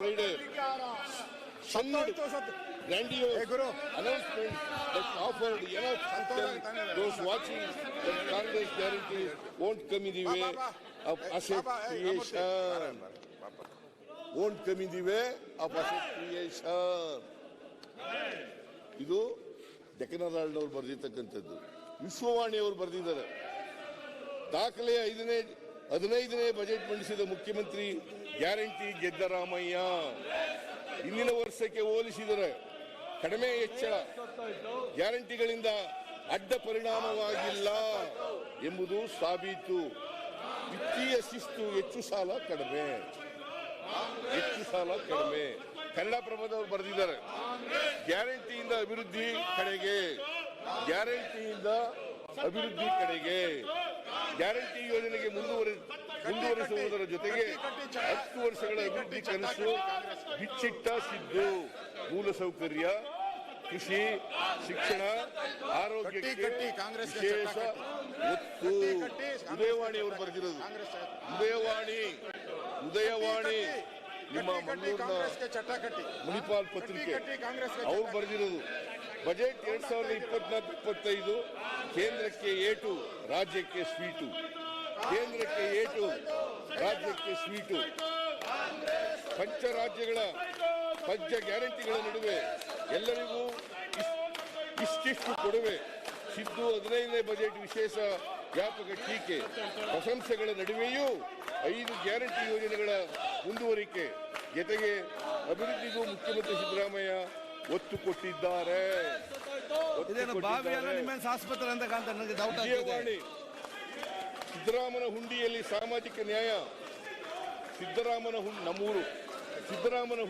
Friday, grandiose announcement that offered enough those watching that Congress guarantees won't come in the way of asset creation. Won't come in the way of asset creation. ಇದು ಡೆಕ್ಕನ್ ಅವರು ಬರೆದಿರ್ತಕ್ಕಂಥದ್ದು. ವಿಶ್ವವಾಣಿ ಅವರು ಬರೆದಿದ್ದಾರೆ. ದಾಖಲೆಯ 15ನೇ budget ಮಂಡಿಸಿದ ಮುಖ್ಯಮಂತ್ರಿ guarantee ಗೆದ್ದ ರಾಮಯ್ಯ. ಇಂದಿನ ವರ್ಷಕ್ಕೆ ಹೋಲಿಸಿದರೆ ಕಡಿಮೆ ಹೆಚ್ಚಳ ಗ್ಯಾರಂಟಿಗಳಿಂದ ಅಡ್ಡ ಪರಿಣಾಮವಾಗಿಲ್ಲ ಎಂಬುದು ಸಾಬೀತು. ವಿತ್ತೀಯ ಶಿಸ್ತು ಹೆಚ್ಚು ಸಾಲ ಕಡಿಮೆ. ಕನ್ನಡಪ್ರಭದವರು ಬರೆದಿದ್ದಾರೆ. ಗ್ಯಾರಂಟಿಯಿಂದ ಅಭಿವೃದ್ಧಿ ಕಡೆಗೆ. ಗ್ಯಾರಂಟಿ ಯೋಜನೆಗೆ ಮುಂದುವರಿಸುವುದರ ಜೊತೆಗೆ 10 ವರ್ಷಗಳ ಅಭಿವೃದ್ಧಿ ಕನಸು ಬಿಚ್ಚಿಟ್ಟ ಸಿದ್ದು. ಮೂಲಸೌಕರ್ಯ, ಕೃಷಿ, ಶಿಕ್ಷಣ, ಆರೋಗ್ಯಕ್ಕೆ ವಿಶೇಷ ಒತ್ತು. ಉದಯವಾಣಿ ಅವರು ಬರೆದಿರೋದು. ಉದಯವಾಣಿ ನಿಮ್ಮ ಮಂಗಳೂರಿನ ಮುನಿಪಾಲ್ ಪತ್ರಿಕೆ ಅವ್ರು ಬರೆದಿರೋದು. ಬಜೆಟ್ 2024-25 ಕೇಂದ್ರಕ್ಕೆ ಏಟು, ರಾಜ್ಯಕ್ಕೆ ಸ್ವೀಟು. ಪಂಚರಾಜ್ಯಗಳ ಪಂಚ ಗ್ಯಾರಂಟಿಗಳ ನಡುವೆ ಎಲ್ಲರಿಗೂ ಇಷ್ಟಿಷ್ಟು ಕೊಡುವೆ. ಸಿದ್ದು 15ನೇ ಬಜೆಟ್ ವಿಶೇಷ ವ್ಯಾಪಕ ಟೀಕೆ. ಪ್ರಶಂಸೆಗಳ ನಡುವೆಯೂ 5 ಗ್ಯಾರಂಟಿ ಯೋಜನೆಗಳ ಮುಂದುವರಿಕೆ ಜೊತೆಗೆ ಅಭಿವೃದ್ಧಿಗೂ ಮುಖ್ಯಮಂತ್ರಿ ಸಿದ್ದರಾಮಯ್ಯ ಒತ್ತು ಕೊಟ್ಟಿದ್ದಾರೆ. ಸಿದ್ದರಾಮನ ಹುಂಡಿಯಲ್ಲಿ ಸಾಮಾಜಿಕ ನ್ಯಾಯ. ಸಿದ್ದರಾಮನ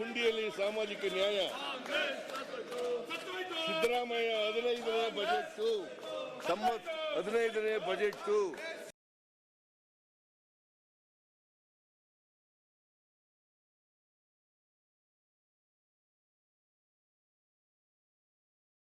ಹುಂಡಿಯಲ್ಲಿ ಸಾಮಾಜಿಕ ನ್ಯಾಯ. ಸಿದ್ದರಾಮಯ್ಯ 15ನೇ ಬಜೆಟ್